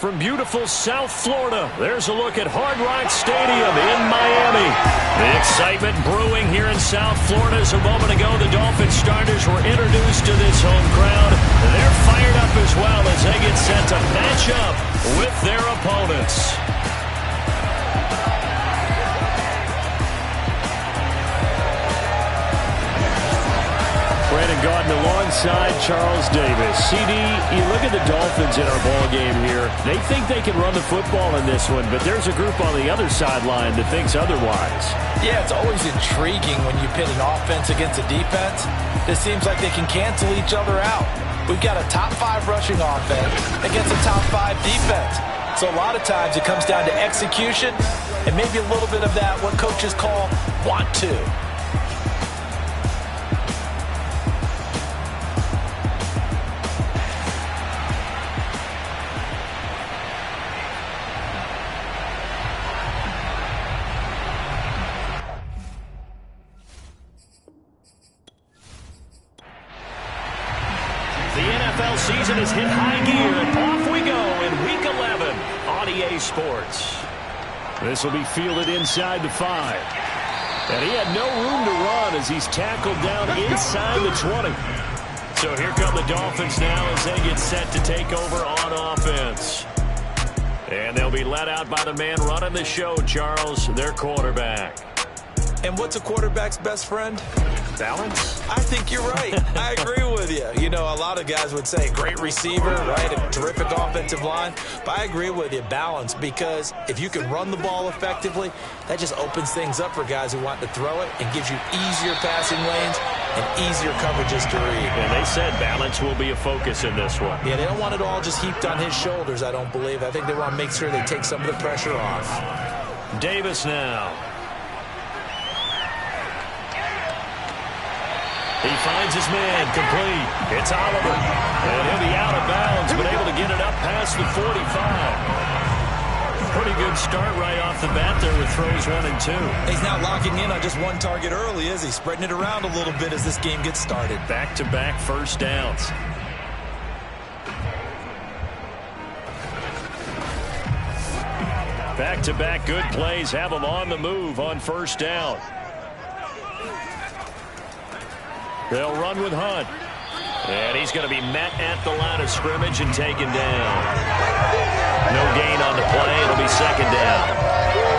from beautiful South Florida, there's a look at Hard Rock Stadium in Miami. The excitement brewing here in South Florida as a moment ago the Dolphins starters were introduced to this home crowd. They're fired up as well as they get set to match up with their opponents. Brandon Gaudin alongside Charles Davis. CD, you look at the Dolphins in our ball game here. They think they can run the football in this one, but there's a group on the other sideline that thinks otherwise. Yeah, it's always intriguing when you pit an offense against a defense. It seems like they can cancel each other out. We've got a top 5 rushing offense against a top 5 defense. So a lot of times it comes down to execution and maybe a little bit of that, what coaches call want to. The NFL season has hit high gear, and off we go in Week 11 on EA Sports. This will be fielded inside the 5. And he had no room to run as he's tackled down inside the 20. So here come the Dolphins now as they get set to take over on offense. And they'll be led out by the man running the show, Charles, their quarterback. And what's a quarterback's best friend? Balance? I think you're right. I agree with you. You know, a lot of guys would say great receiver, right? A terrific offensive line. But I agree with you, balance, because if you can run the ball effectively, that just opens things up for guys who want to throw it and gives you easier passing lanes and easier coverages to read. And they said balance will be a focus in this one. Yeah, they don't want it all just heaped on his shoulders, I don't believe. I think they want to make sure they take some of the pressure off. Davis now. He finds his man, complete. It's Oliver. And he'll be out of bounds, but able to get it up past the 45. Pretty good start right off the bat there with throws 1 and 2. He's not locking in on just one target early, is he? Spreading it around a little bit as this game gets started. Back-to-back first downs. Back-to-back good plays have him on the move on first down. They'll run with Hunt. And he's going to be met at the line of scrimmage and taken down. No gain on the play. It'll be second down.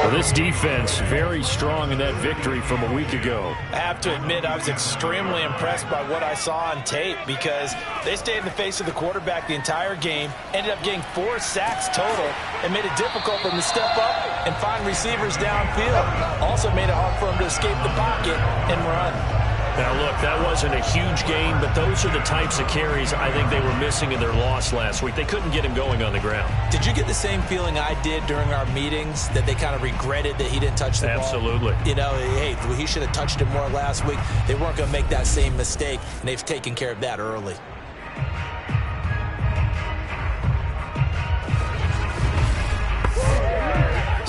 Well, this defense very strong in that victory from a week ago. I have to admit I was extremely impressed by what I saw on tape because they stayed in the face of the quarterback the entire game, ended up getting 4 sacks total, and made it difficult for him to step up and find receivers downfield. Also made it hard for him to escape the pocket and run. Now, look, that wasn't a huge gain, but those are the types of carries I think they were missing in their loss last week. They couldn't get him going on the ground. Did you get the same feeling I did during our meetings, that they kind of regretted that he didn't touch the ball? Absolutely. You know, hey, he should have touched it more last week. They weren't going to make that same mistake, and they've taken care of that early.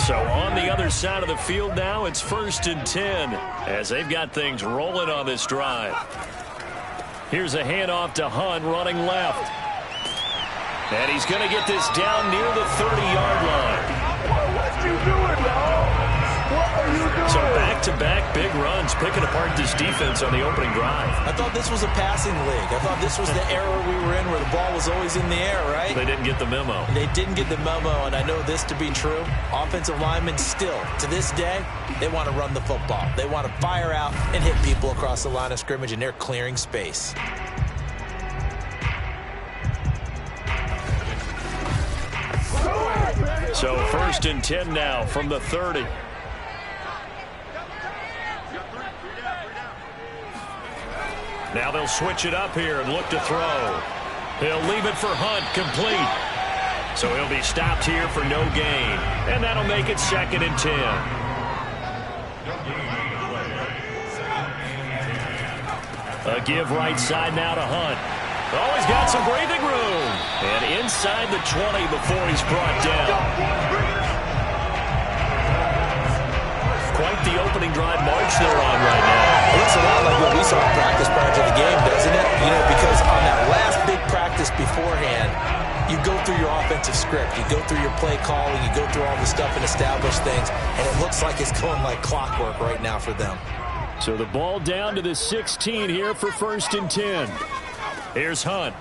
So on the other side of the field now, it's 1st and 10 as they've got things rolling on this drive. Here's a handoff to Hunt running left. And he's going to get this down near the 30-yard line. What you doing, dog? What are you doing? So back-to-back big runs picking apart this defense on the opening drive. I thought this was a passing league. I thought this was the era we were in where the ball was always in the air, right? They didn't get the memo. They didn't get the memo, and I know this to be true. Offensive linemen still, to this day, they want to run the football. They want to fire out and hit people across the line of scrimmage, and they're clearing space. So 1st and 10 now from the 30. Now they'll switch it up here and look to throw. He'll leave it for Hunt, complete. So he'll be stopped here for no gain. And that'll make it 2nd and 10. A give right side now to Hunt. Oh, he's got some breathing room. And inside the 20 before he's brought down. Quite the opening drive march they're on right now. It looks a lot like what we saw in practice prior to the game, doesn't it? You know, because on that last big practice beforehand, you go through your offensive script. You go through your play calling. You go through all the stuff and establish things. And it looks like it's going like clockwork right now for them. So the ball down to the 16 here for 1st and 10. Here's Hunt.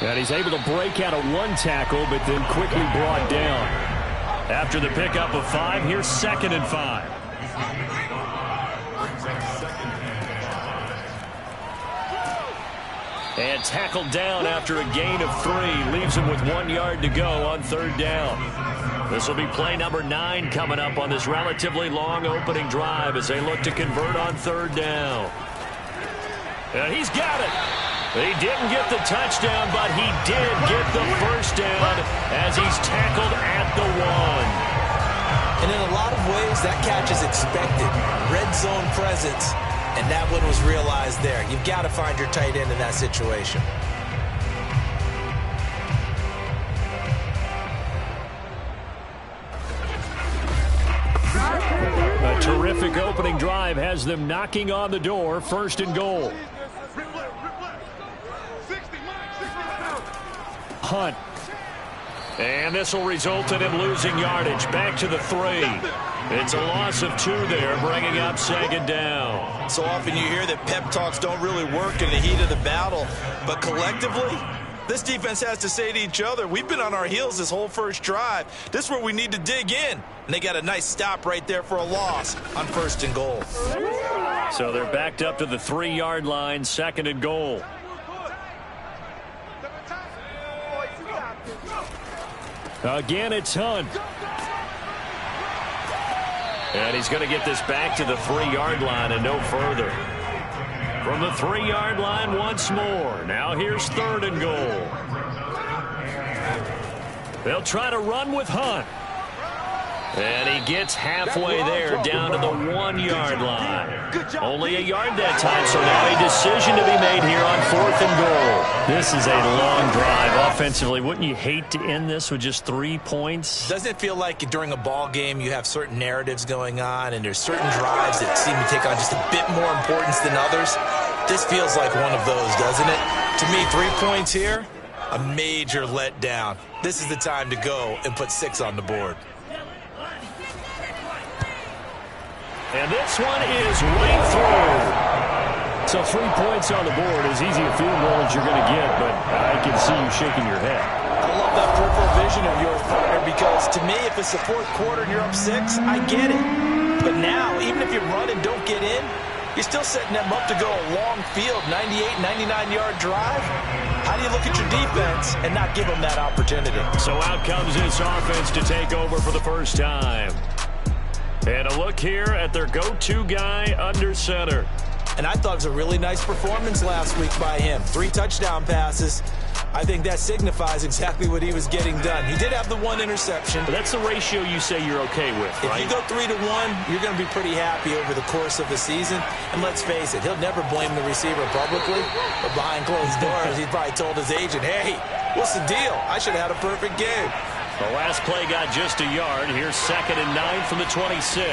And he's able to break out of one tackle, but then quickly brought down. After the pickup of 5, here's 2nd and 5. And tackled down after a gain of 3. Leaves him with 1 yard to go on 3rd down. This will be play number 9 coming up on this relatively long opening drive as they look to convert on 3rd down. And he's got it. He didn't get the touchdown, but he did get the 1st down as he's tackled at the 1. And in a lot of ways, that catch is expected. Red zone presence. And that one was realized there. You've got to find your tight end in that situation. A terrific opening drive has them knocking on the door. 1st and goal. Hunt. And this will result in him losing yardage. Back to the 3. It's a loss of 2 there, bringing up 2nd down. So often you hear that pep talks don't really work in the heat of the battle. But collectively, this defense has to say to each other, we've been on our heels this whole first drive. This is where we need to dig in. And they got a nice stop right there for a loss on 1st and goal. So they're backed up to the 3-yard line, 2nd and goal. Again, it's Hunt. And he's going to get this back to the 3-yard line and no further. From the 3-yard line once more. Now here's 3rd and goal. They'll try to run with Hunt. And he gets halfway there down to the 1-yard line. Only a yard that time, so now a decision to be made here on 4th and goal. This is a long drive offensively. Wouldn't you hate to end this with just 3 points? Doesn't it feel like during a ball game you have certain narratives going on and there's certain drives that seem to take on just a bit more importance than others? This feels like one of those, doesn't it? To me, 3 points here, a major letdown. This is the time to go and put 6 on the board. And this one is right through. So 3 points on the board, as easy a field goal as you're going to get, but I can see you shaking your head. I love that peripheral vision of yours, partner, because to me, if it's the 4th quarter and you're up 6, I get it. But now, even if you run and don't get in, you're still setting them up to go a long field, 98, 99-yard drive. How do you look at your defense and not give them that opportunity? So out comes this offense to take over for the first time. And a look here at their go-to guy under center. And I thought it was a really nice performance last week by him. 3 touchdown passes. I think that signifies exactly what he was getting done. He did have the 1 interception. But that's the ratio you say you're okay with, right? If you go 3 to 1, you're going to be pretty happy over the course of the season. And let's face it, he'll never blame the receiver publicly. But behind closed doors, he probably told his agent, hey, what's the deal? I should have had a perfect game. The last play got just a yard. Here's 2nd and 9 from the 26.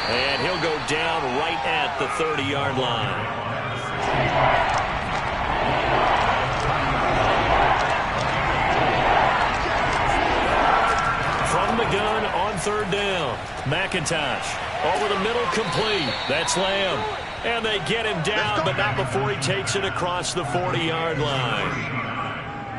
And he'll go down right at the 30-yard line. From the gun on 3rd down. McIntosh over the middle, complete. That's Lamb. And they get him down, but not before he takes it across the 40-yard line.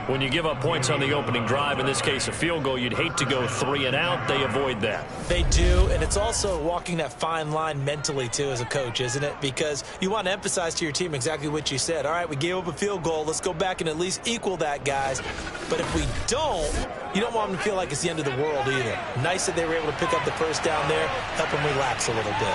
When you give up points on the opening drive, in this case a field goal, you'd hate to go 3 and out. They avoid that. They do, and it's also walking that fine line mentally, too, as a coach, isn't it? Because you want to emphasize to your team exactly what you said. All right, we gave up a field goal. Let's go back and at least equal that, guys. But if we don't, you don't want them to feel like it's the end of the world either. Nice that they were able to pick up the 1st down there, help them relax a little bit.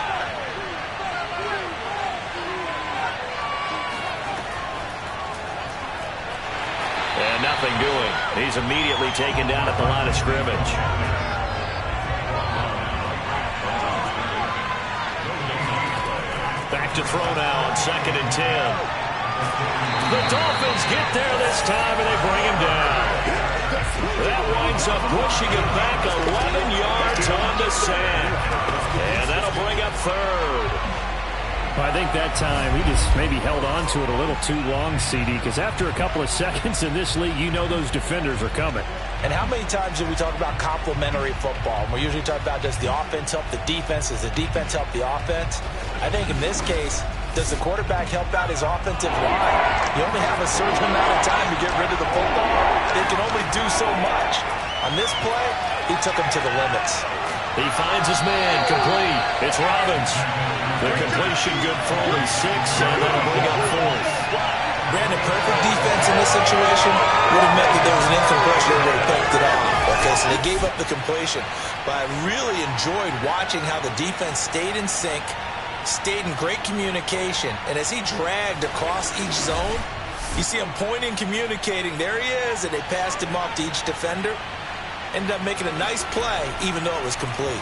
And nothing doing. He's immediately taken down at the line of scrimmage. Back to throw now on 2nd and 10. The Dolphins get there this time and they bring him down. That winds up pushing him back 11 yards on the sack. And that'll bring up 3rd. Well, I think that time he just maybe held on to it a little too long, CD, because after a couple of seconds in this league, you know those defenders are coming. And how many times do we talk about complementary football? And we usually talk about, does the offense help the defense? Does the defense help the offense? I think in this case, does the quarterback help out his offensive line? You only have a certain amount of time to get rid of the football. They can only do so much. On this play, he took him to the limits. He finds his man, complete. It's Robbins. The completion good for only 6, and that'll bring up 4th. Brandon, perfect defense in this situation would have meant that there was an incomplete they would have picked it off. Okay, so they gave up the completion. But I really enjoyed watching how the defense stayed in sync, stayed in great communication, and as he dragged across each zone, you see him pointing, communicating. There he is, and they passed him off to each defender. Ended up making a nice play, even though it was complete.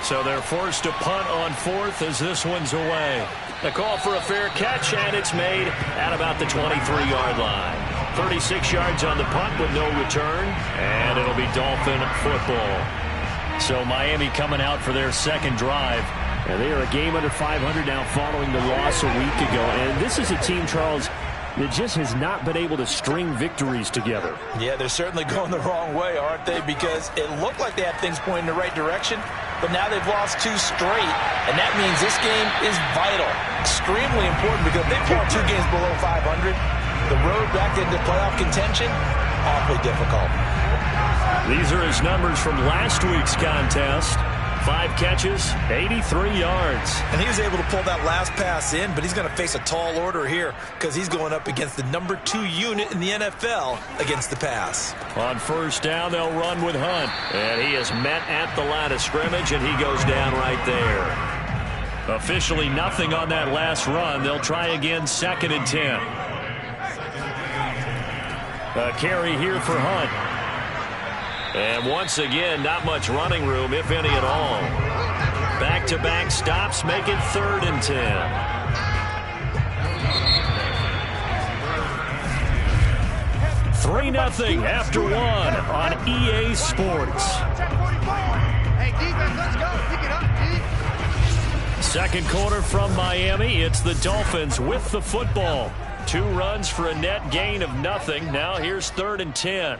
So they're forced to punt on 4th as this one's away. The call for a fair catch, and it's made at about the 23-yard line. 36 yards on the punt with no return, and it'll be Dolphin football. So Miami coming out for their second drive. And they are a game under 500 now following the loss a week ago. And this is a team, Charles, that just has not been able to string victories together. Yeah, they're certainly going the wrong way, aren't they? Because it looked like they had things pointing in the right direction, but now they've lost 2 straight, and that means this game is vital, extremely important, because if they fall 2 games below 500, the road back into playoff contention, awfully difficult. These are his numbers from last week's contest. 5 catches, 83 yards. And he was able to pull that last pass in, but he's going to face a tall order here because he's going up against the number 2 unit in the NFL against the pass. On first down, they'll run with Hunt. And he is met at the line of scrimmage, and he goes down right there. Officially nothing on that last run. They'll try again, 2nd and 10. A carry here for Hunt. And once again, not much running room, if any at all. Back-to-back stops make it 3rd and 10. 3-0 after 1 on EA Sports. Hey, defense, let's go. Pick it up, D. Second quarter from Miami. It's the Dolphins with the football. 2 runs for a net gain of nothing. Now here's 3rd and 10.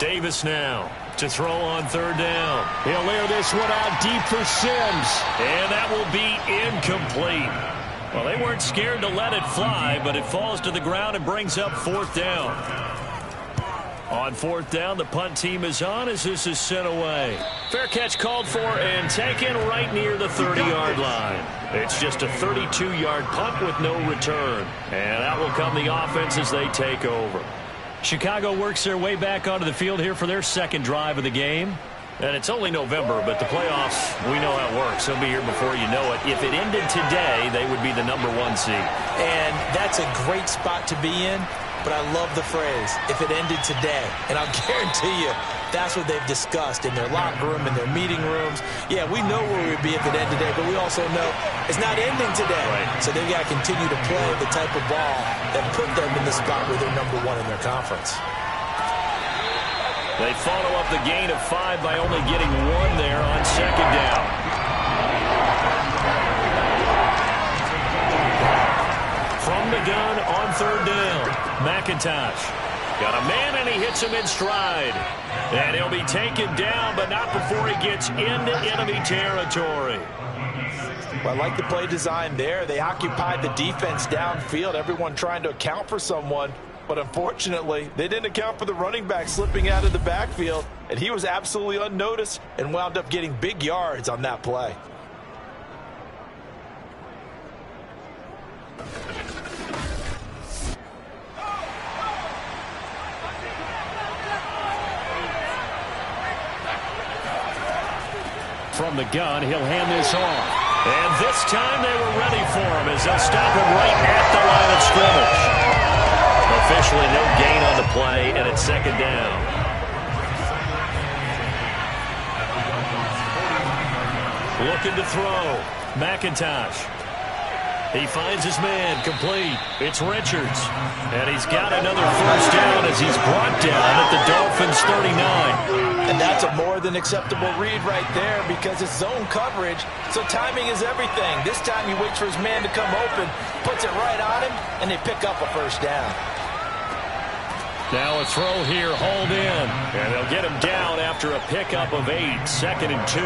Davis now to throw on 3rd down. He'll layer this one out deep for Sims. And that will be incomplete. Well, they weren't scared to let it fly, but it falls to the ground and brings up 4th down. On 4th down, the punt team is on as this is sent away. Fair catch called for and taken right near the 30-yard line. It's just a 32-yard punt with no return. And out will come the offense as they take over. Chicago works their way back onto the field here for their second drive of the game. And it's only November, but the playoffs, we know how it works. They'll be here before you know it. If it ended today, they would be the number 1 seed. And that's a great spot to be in, but I love the phrase, if it ended today. And I'll guarantee you, that's what they've discussed in their locker room, in their meeting rooms. Yeah, we know where we'd be if it ended today, but we also know it's not ending today. Right. So they've got to continue to play the type of ball that put them in the spot where they're number 1 in their conference. They follow up the gain of 5 by only getting 1 there on 2nd down. From the gun on 3rd down, McIntosh. Got a man, and he hits him in stride. And he'll be taken down, but not before he gets into enemy territory. Well, I like the play design there. They occupied the defense downfield, everyone trying to account for someone. But unfortunately, they didn't account for the running back slipping out of the backfield, and he was absolutely unnoticed and wound up getting big yards on that play. From the gun, he'll hand this off. And this time they were ready for him as they'll stop him right at the line of scrimmage. Officially no gain on the play, and it's 2nd down. Looking to throw. McIntosh. He finds his man, complete. It's Richards. And he's got another first down as he's brought down at the Dolphins' 39. And that's a more than acceptable read right there because it's zone coverage, so timing is everything. This time he waits for his man to come open, puts it right on him, and they pick up a first down. Now a throw here, hauled in. And they'll get him down after a pickup of 8, 2nd and 2.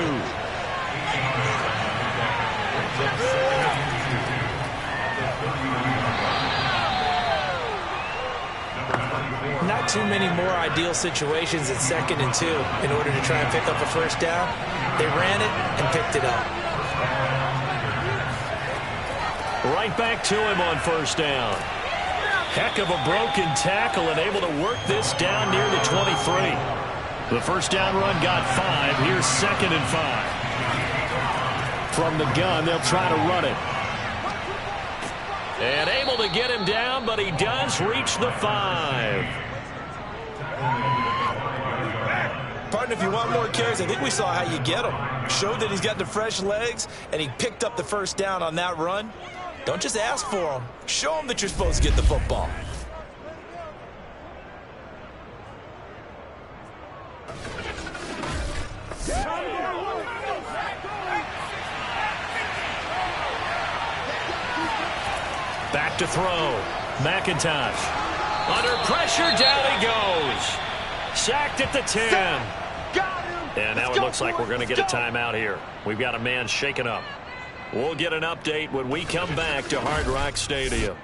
Not too many more ideal situations at 2nd and 2 in order to try and pick up a first down. They ran it and picked it up. Right back to him on first down. Heck of a broken tackle and able to work this down near the 23. The first down run got 5. Here's 2nd and 5. From the gun, they'll try to run it. And able to get him down, but he does reach the 5. Partner, if you want more carries, I think we saw how you get him. Showed that he's got the fresh legs, and he picked up the first down on that run. Don't just ask for him. Show him that you're supposed to get the football. Back to throw. McIntosh. Under pressure, down he goes. Sacked at the 10. And now it looks like we're going to get a timeout here. We've got a man shaken up. We'll get an update when we come back to Hard Rock Stadium.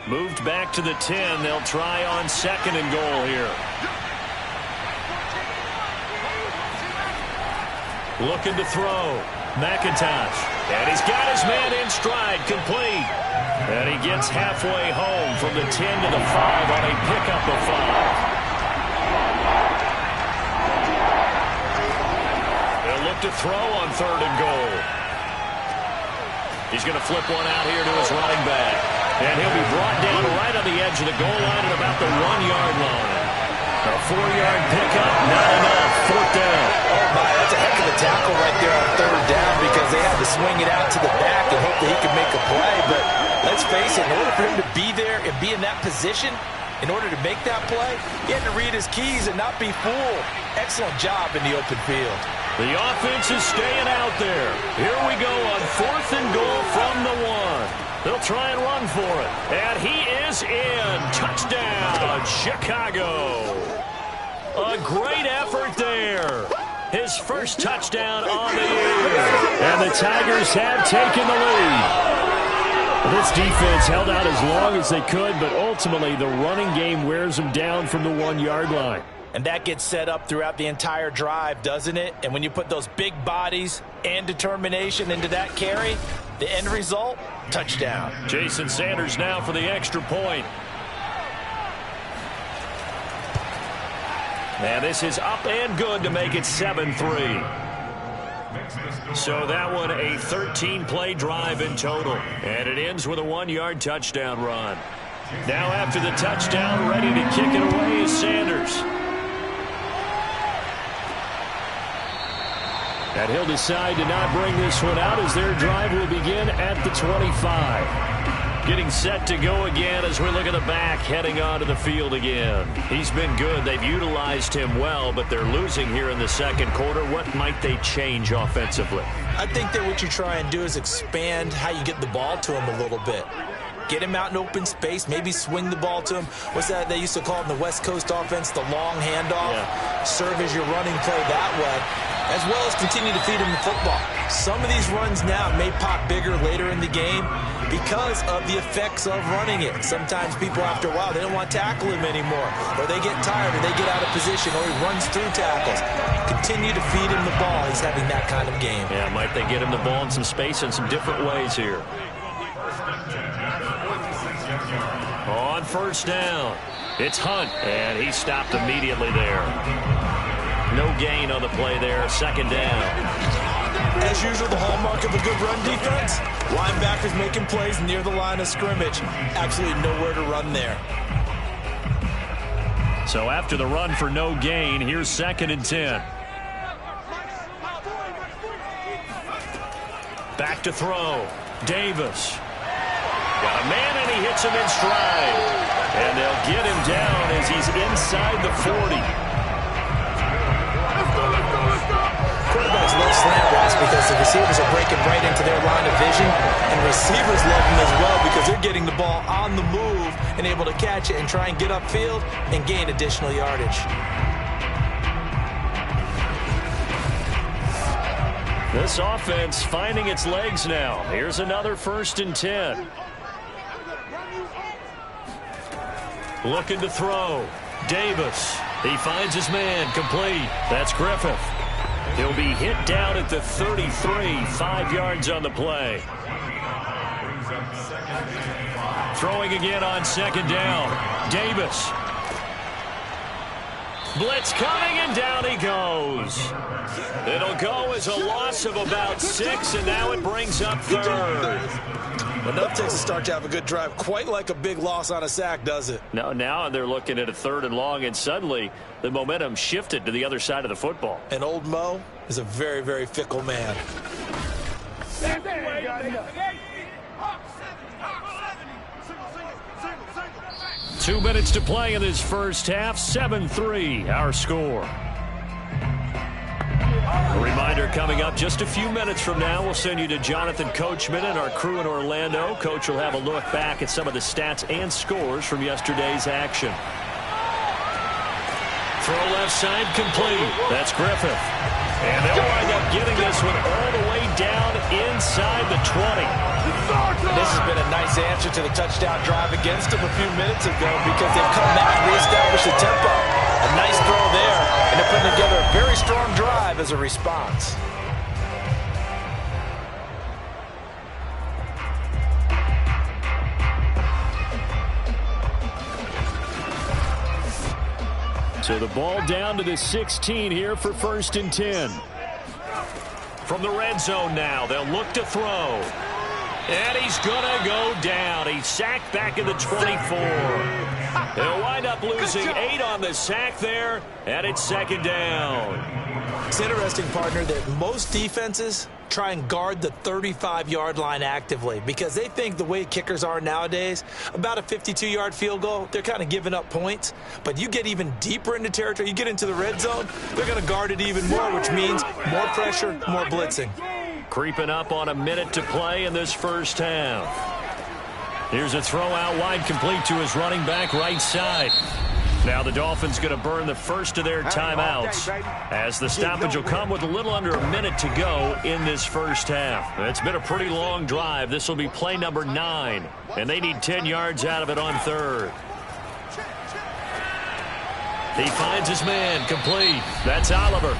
Moved back to the 10. They'll try on 2nd and goal here. Looking to throw. McIntosh. And he's got his man in stride, complete. And he gets halfway home from the 10 to the 5 on a pickup of 5. They'll look to throw on 3rd and goal. He's going to flip one out here to his running back. And he'll be brought down right on the edge of the goal line at about the 1-yard line. A 4-yard pickup, not enough. 4th down. Oh, my, that's a heck of a tackle right there on 3rd down because they had to swing it out to the back and hope that he could make a play. But let's face it, in order for him to be there and be in that position, in order to make that play, he had to read his keys and not be fooled. Excellent job in the open field. The offense is staying out there. Here we go on 4th and goal from the 1. They'll try and run for it. And he is in. Touchdown, Chicago. A great effort there. His first touchdown on the year. And the Tigers have taken the lead. This defense held out as long as they could, but ultimately the running game wears them down from the 1-yard line. And that gets set up throughout the entire drive, doesn't it? And when you put those big bodies and determination into that carry, the end result, touchdown. Jason Sanders now for the extra point. And this is up and good to make it 7-3. So that one a 13-play drive in total. And it ends with a 1-yard touchdown run. Now after the touchdown, ready to kick it away is Sanders. And he'll decide to not bring this one out as their drive will begin at the 25. Getting set to go again as we look at the back, heading onto the field again. He's been good. They've utilized him well, but they're losing here in the 2nd quarter. What might they change offensively? I think that what you try and do is expand how you get the ball to him a little bit. Get him out in open space, maybe swing the ball to him. What's that they used to call in the West Coast offense, the long handoff? Yeah. Serve as your running play that way, as well as continue to feed him the football. Some of these runs now may pop bigger later in the game because of the effects of running it. Sometimes people, after a while, they don't want to tackle him anymore, or they get tired, or they get out of position, or he runs through tackles. Continue to feed him the ball. He's having that kind of game. Yeah, might they get him the ball in some space in some different ways here. On first down, it's Hunt, and he stopped immediately there. No gain on the play there, 2nd down. As usual, the hallmark of a good run defense, linebackers making plays near the line of scrimmage. Absolutely nowhere to run there. So after the run for no gain, here's 2nd and 10. Back to throw. Davis. Got a man, and he hits him in stride. And they'll get him down as he's inside the 40. Quarterbacks love slant routes because the receivers are breaking right into their line of vision, and receivers love them as well because they're getting the ball on the move and able to catch it and try and get upfield and gain additional yardage. This offense finding its legs now. Here's another 1st and 10. Looking to throw. Davis. He finds his man. Complete. That's Griffith. He'll be hit down at the 33. 5 yards on the play. Throwing again on 2nd down. Davis. Blitz coming, and down he goes. It'll go as a loss of about 6, and now it brings up 3rd. Enough takes a start to have a good drive, quite like a big loss on a sack, does it? No, now they're looking at a 3rd and long, and suddenly the momentum shifted to the other side of the football. And old Mo is a very, very fickle man. 2 minutes to play in this first half. 7-3, our score. A reminder coming up just a few minutes from now. We'll send you to Jonathan Coachman and our crew in Orlando. Coach will have a look back at some of the stats and scores from yesterday's action. Throw left side complete. That's Griffith. And they'll wind up getting this one all the way down inside the 20. This has been a nice answer to the touchdown drive against them a few minutes ago because they've come back and reestablished the tempo. A nice throw there, and they're putting together a very strong drive as a response. So the ball down to the 16 here for 1st and 10. From the red zone now, they'll look to throw. And he's going to go down. He's sacked back in the 24. They'll wind up losing 8 on the sack there, and it's 2nd down. It's interesting, partner, that most defenses try and guard the 35-yard line actively because they think the way kickers are nowadays, about a 52-yard field goal, they're kind of giving up points. But you get even deeper into territory, you get into the red zone, they're going to guard it even more, which means more pressure, more blitzing. Creeping up on a minute to play in this first half. Here's a throw out wide, complete to his running back right side. Now the Dolphins going to burn the first of their timeouts as the stoppage will come with a little under a minute to go in this first half. It's been a pretty long drive. This will be play number 9, and they need 10 yards out of it on 3rd. He finds his man, complete. That's Oliver.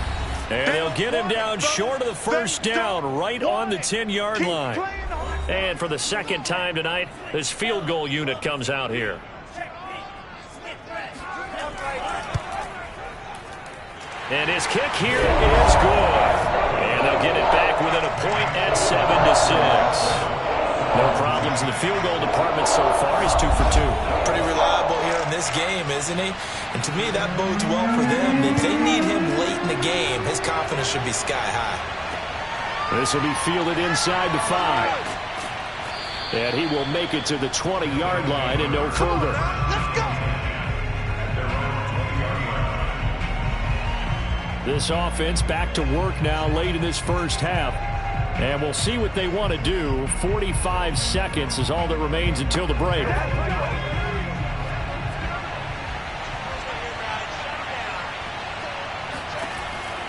And they'll get him down short of the first down, right on the 10-yard line. And for the 2nd time tonight, this field goal unit comes out here. And his kick here is good. And they'll get it back within a point at 7-6. No problems in the field goal department so far. He's 2 for 2. Pretty reliable here in this game, isn't he? And to me, that bodes well for them. If they need him late in the game, his confidence should be sky high. This will be fielded inside the 5. And he will make it to the 20-yard line and no further. Let's go. This offense back to work now late in this first half. And we'll see what they want to do. 45 seconds is all that remains until the break.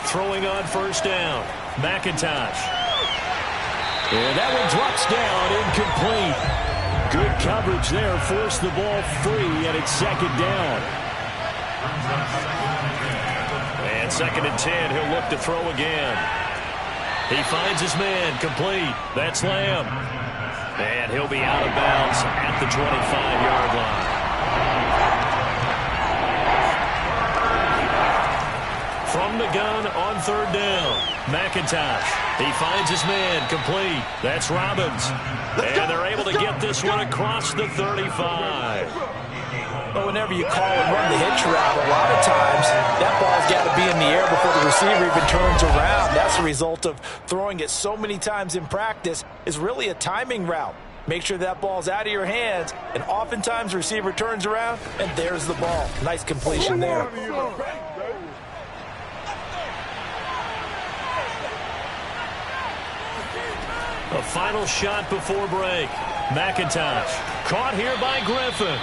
Throwing on first down. McIntosh. And that one drops down, incomplete. Good coverage there, forced the ball free, and it's 2nd down. And 2nd and 10, he'll look to throw again. He finds his man, complete. That's Lamb. And he'll be out of bounds at the 25-yard line. From the gun on 3rd down, McIntosh. He finds his man, complete. That's Robbins. And they're able to get this one across the 35. But whenever you call and run the hitch route, a lot of times that ball's got to be in the air before the receiver even turns around. That's the result of throwing it so many times in practice. Is really a timing route. Make sure that ball's out of your hands, and oftentimes the receiver turns around, and there's the ball. Nice completion there. A final shot before break. McIntosh caught here by Griffin.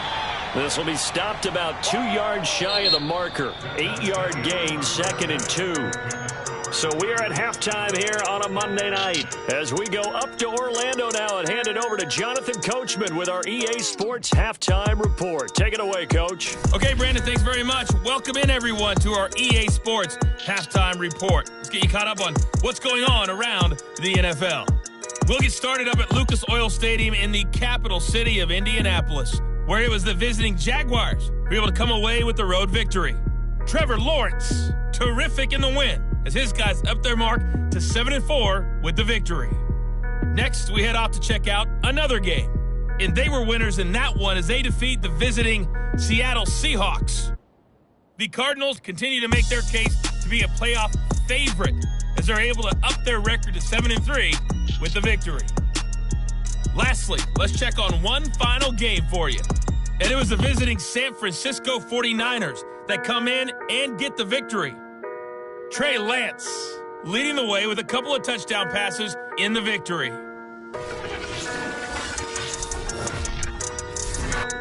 This will be stopped about 2 yards shy of the marker. 8-yard gain, 2nd and 2. So we are at halftime here on a Monday night as we go up to Orlando now and hand it over to Jonathan Coachman with our EA Sports Halftime Report. Take it away, Coach. Okay, Brandon, thanks very much. Welcome in, everyone, to our EA Sports Halftime Report. Let's get you caught up on what's going on around the NFL. We'll get started up at Lucas Oil Stadium in the capital city of Indianapolis, where it was the visiting Jaguars who were able to come away with the road victory. Trevor Lawrence, terrific in the win, as his guys upped their mark to 7-4 with the victory. Next, we head off to check out another game, and they were winners in that one as they defeat the visiting Seattle Seahawks. The Cardinals continue to make their case to be a playoff favorite as they're able to up their record to 7-3 with the victory. Lastly, let's check on one final game for you. And it was the visiting San Francisco 49ers that come in and get the victory. Trey Lance leading the way with a couple of touchdown passes in the victory.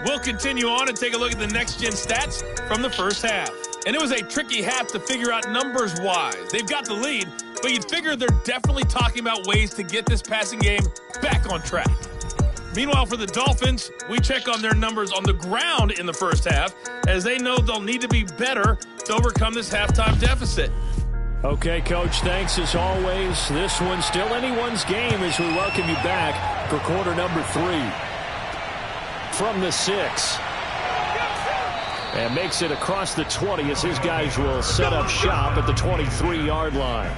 We'll continue on and take a look at the next-gen stats from the first half. And it was a tricky half to figure out numbers-wise. They've got the lead, but you'd figure they're definitely talking about ways to get this passing game back on track. Meanwhile, for the Dolphins, we check on their numbers on the ground in the first half, as they know they'll need to be better to overcome this halftime deficit. Okay, Coach, thanks as always. This one's still anyone's game as we welcome you back for quarter number 3. From the 6. And makes it across the 20 as his guys will set up shop at the 23-yard line.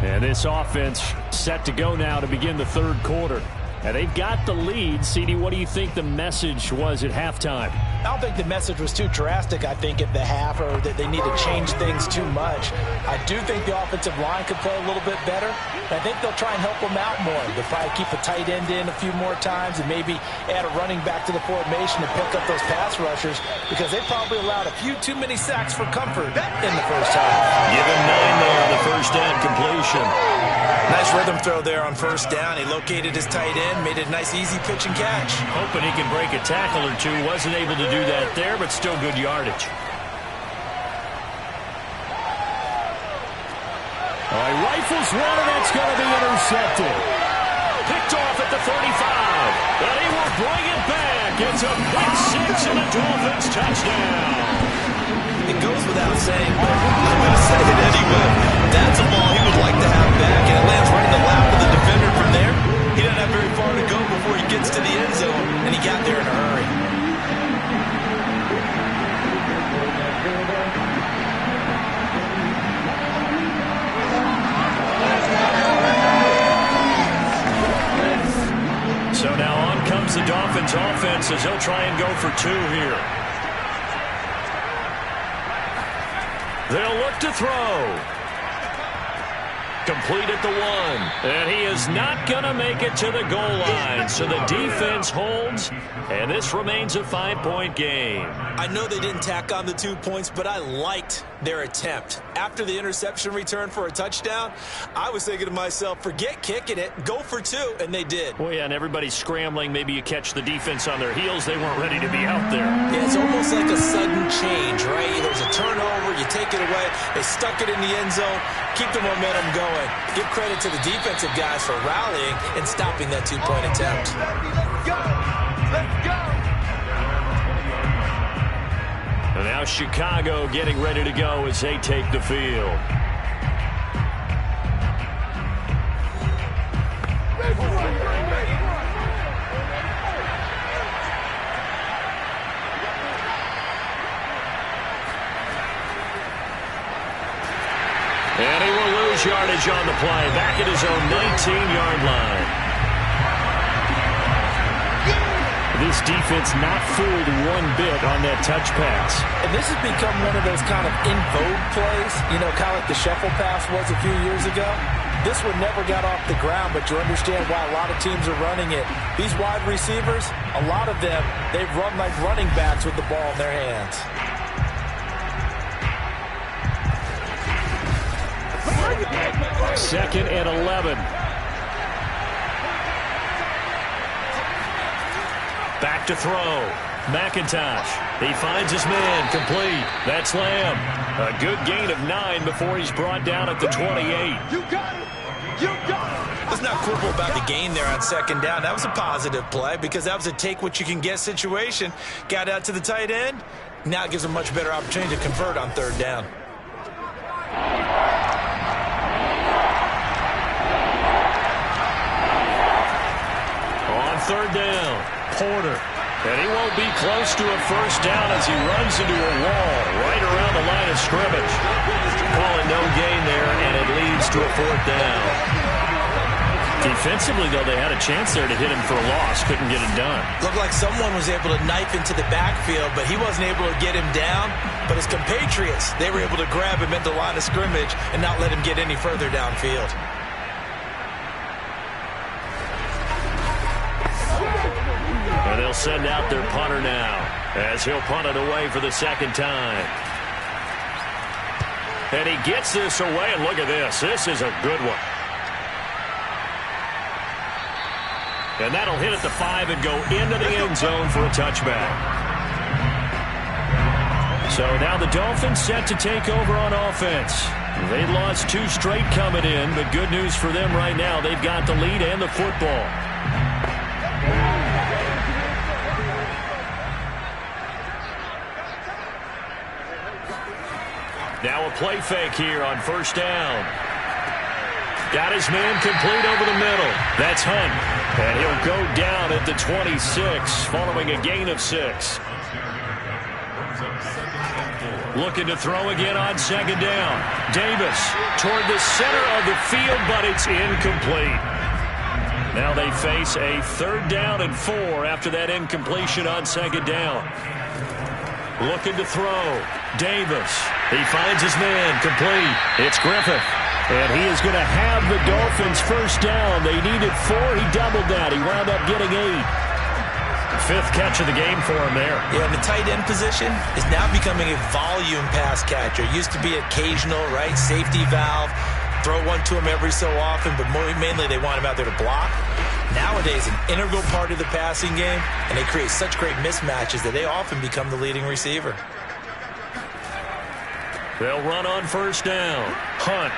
And this offense set to go now to begin the third quarter. And they've got the lead. CD, what do you think the message was at halftime? I don't think the message was too drastic, I think, at the half, or that they need to change things too much. I do think the offensive line could play a little bit better. I think they'll try and help them out more. They'll probably keep a tight end in a few more times and maybe add a running back to the formation and pick up those pass rushers, because they probably allowed a few too many sacks for comfort in the first half. Give him 9 there on the first down completion. Nice rhythm throw there on first down. He located his tight end, made it a nice easy pitch and catch. Hoping he can break a tackle or two. Wasn't able to do that there, but still good yardage. All right, rifles one, and that's going to be intercepted. Picked off at the 35, and he will bring it back. It's a pick 6 and a Dolphins touchdown. It goes without saying, but I'm going to say it anyway. That's a ball he would like to have back, and it lands right in the lap of the defender from there. He doesn't have very far to go before he gets to the end zone, and he got there in a hurry. So now on comes the Dolphins offense as they'll try and go for 2 here. They'll look to throw. Complete at the 1. And he is not going to make it to the goal line. So the defense holds, and this remains a 5-point game. I know they didn't tack on the 2 points, but I liked their attempt. After the interception return for a touchdown, I was thinking to myself, forget kicking it, go for 2, and they did. Well, yeah, and everybody's scrambling. Maybe you catch the defense on their heels. They weren't ready to be out there. Yeah, it's almost like a sudden change, right? There's a turnover, you take it away, they stuck it in the end zone, keep the momentum going. Give credit to the defensive guys for rallying and stopping that 2-point attempt. Let's go! Let's go! And now Chicago getting ready to go as they take the field. And he will lose yardage on the play. Back at his own 19-yard line. The Chiefs defense not fooled one bit on that touch pass. And this has become one of those kind of in vogue plays, you know, kind of like the shuffle pass was a few years ago. This one never got off the ground, but you understand why a lot of teams are running it. These wide receivers, a lot of them, they run like running backs with the ball in their hands. Second and 11. Back to throw. McIntosh. He finds his man. Complete. That's Lamb. A good gain of 9 before he's brought down at the 28. You got it. You got it. Let's not quibble about the gain there on second down. That was a positive play because that was a take-what-you-can-get situation. Got out to the tight end. Now it gives him a much better opportunity to convert on third down. On third down, Porter. And he won't be close to a first down as he runs into a wall right around the line of scrimmage. Calling no gain there, and it leads to a fourth down. Defensively, though, they had a chance there to hit him for a loss. Couldn't get it done. Looked like someone was able to knife into the backfield, but he wasn't able to get him down. But his compatriots, they were able to grab him at the line of scrimmage and not let him get any further downfield. And they'll send out their punter now as he'll punt it away for the second time. And he gets this away, and look at this. This is a good one. And that'll hit at the 5 and go into the end zone for a touchback. So now the Dolphins set to take over on offense. They lost 2 straight coming in, but good news for them right now. They've got the lead and the football. Now a play fake here on first down. Got his man complete over the middle. That's Hunt. And he'll go down at the 26 following a gain of 6. Looking to throw again on second down. Davis toward the center of the field, but it's incomplete. Now they face a third down and 4 after that incompletion on second down. Looking to throw. Davis. He finds his man. Complete. It's Griffith. And he is going to have the Dolphins first down. They needed 4. He doubled that. He wound up getting 8. 5th catch of the game for him there. Yeah, and the tight end position is now becoming a volume pass catcher. It used to be occasional, right? Safety valve. Throw one to him every so often, but mainly they want him out there to block. Nowadays, an integral part of the passing game, and they create such great mismatches that they often become the leading receiver. They'll run on first down. Hunt.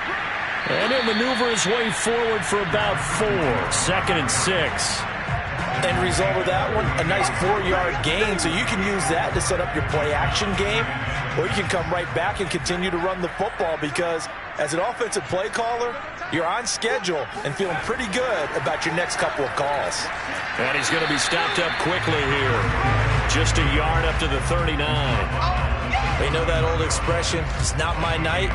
And he'll maneuver his way forward for about 4. 2nd and 6. End result of that one, a nice 4-yard gain, so you can use that to set up your play-action game, or you can come right back and continue to run the football because as an offensive play caller, you're on schedule and feeling pretty good about your next couple of calls. And he's going to be stopped up quickly here. Just a yard up to the 39. You know that old expression, it's not my night?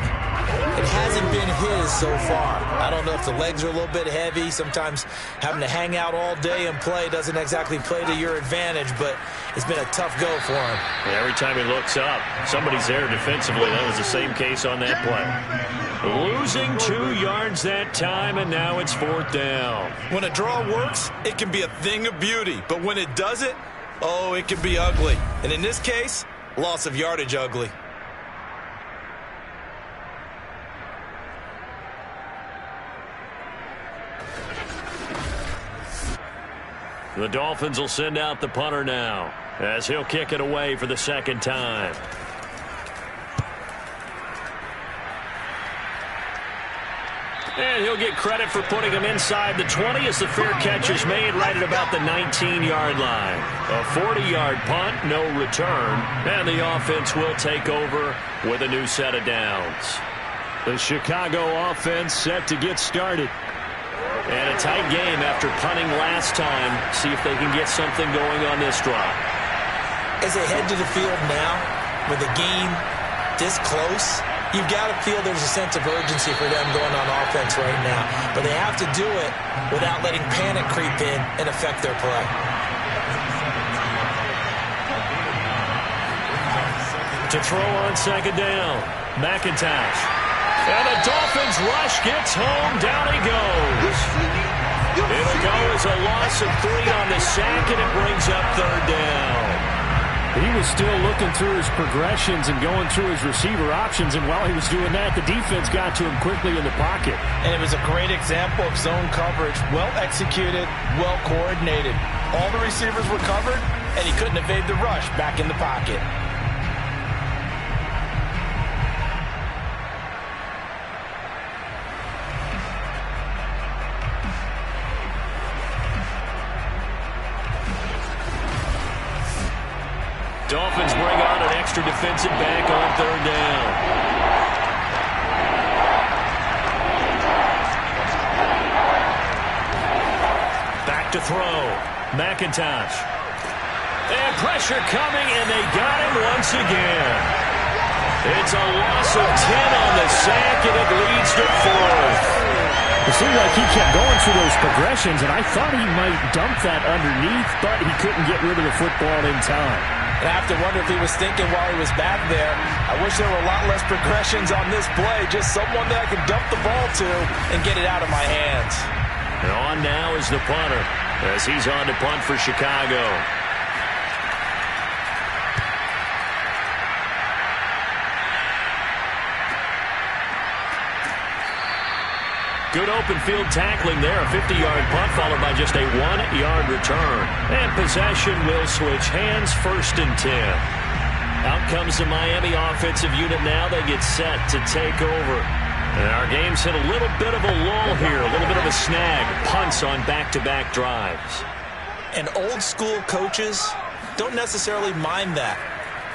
It hasn't been his so far. I don't know if the legs are a little bit heavy. Sometimes having to hang out all day and play doesn't exactly play to your advantage, but it's been a tough go for him. Every time he looks up, somebody's there defensively. That was the same case on that play. Losing 2 yards that time, and now it's 4th down. When a draw works, it can be a thing of beauty, but when it doesn't, oh, it can be ugly. And in this case, loss of yardage ugly. The Dolphins will send out the punter now as he'll kick it away for the second time. And he'll get credit for putting him inside the 20 as the fair catch is made right at about the 19-yard line. A 40-yard punt, no return, and the offense will take over with a new set of downs. The Chicago offense set to get started. And a tight game after punting last time. See if they can get something going on this drive. As they head to the field now, with the game this close, you've got to feel there's a sense of urgency for them going on offense right now. But they have to do it without letting panic creep in and affect their play. To throw on second down. McIntosh. And the Dolphins rush gets home. Down he goes. It'll go as a loss of 3 on the sack, and it brings up third down. He was still looking through his progressions and going through his receiver options, and while he was doing that, the defense got to him quickly in the pocket. And it was a great example of zone coverage. Well executed, well coordinated. All the receivers were covered, and he couldn't evade the rush back in the pocket. Dolphins bring on an extra defensive back on third down. Back to throw. McIntosh. And pressure coming, and they got him once again. It's a loss of 10 on the sack, and it leads to 4th. It seemed like he kept going through those progressions, and I thought he might dump that underneath, but he couldn't get rid of the football in time. And I have to wonder if he was thinking while he was back there, I wish there were a lot less progressions on this play, just someone that I could dump the ball to and get it out of my hands. And on now is the punter as he's on to punt for Chicago. Good open field tackling there. A 50-yard punt followed by just a 1-yard return. And possession will switch hands, 1st and 10. Out comes the Miami offensive unit now. They get set to take over. And our game's hit a little bit of a lull here, a little bit of a snag. Punts on back-to-back drives. And old school coaches don't necessarily mind that.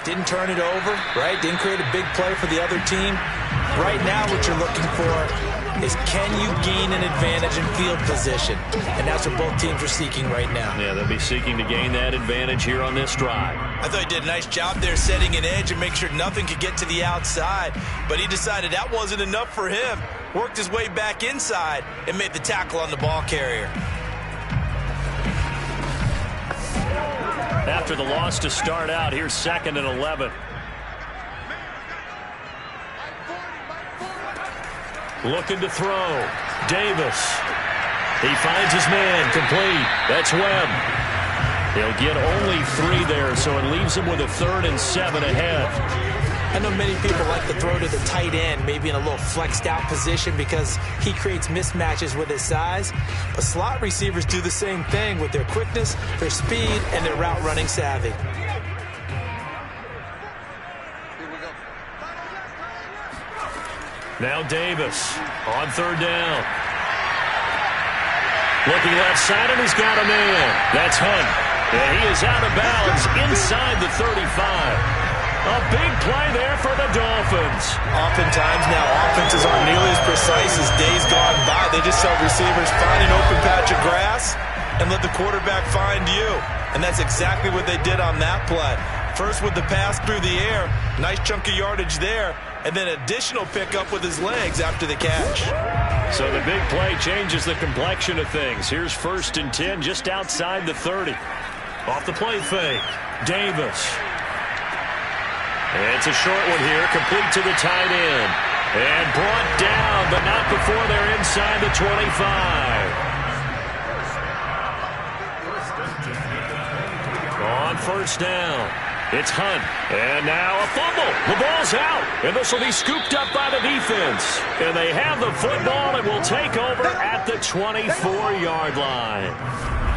Didn't turn it over, right? Didn't create a big play for the other team. Right now what you're looking for is can you gain an advantage in field position? And that's what both teams are seeking right now. Yeah, they'll be seeking to gain that advantage here on this drive. I thought he did a nice job there setting an edge and make sure nothing could get to the outside. But he decided that wasn't enough for him. Worked his way back inside and made the tackle on the ball carrier. After the loss to start out, here's 2nd and 11. Looking to throw. Davis. He finds his man. Complete. That's Webb. He'll get only 3 there, so it leaves him with a 3rd and 7 ahead. I know many people like to throw to the tight end, maybe in a little flexed out position because he creates mismatches with his size. But slot receivers do the same thing with their quickness, their speed, and their route running savvy. Now Davis on 3rd down. Looking left side, and he's got a man. That's Hunt. And he is out of bounds inside the 35. A big play there for the Dolphins. Oftentimes now offenses aren't nearly as precise as days gone by. They just tell receivers, find an open patch of grass and let the quarterback find you. And that's exactly what they did on that play. First with the pass through the air. Nice chunk of yardage there. And then additional pickup with his legs after the catch. So the big play changes the complexion of things. Here's 1st and 10 just outside the 30. Off the play fake. Davis. And it's a short one here, complete to the tight end. And brought down, but not before they're inside the 25. On 1st down, it's Hunt. And now a fumble. The ball's out. And this will be scooped up by the defense. And they have the football and will take over at the 24-yard line.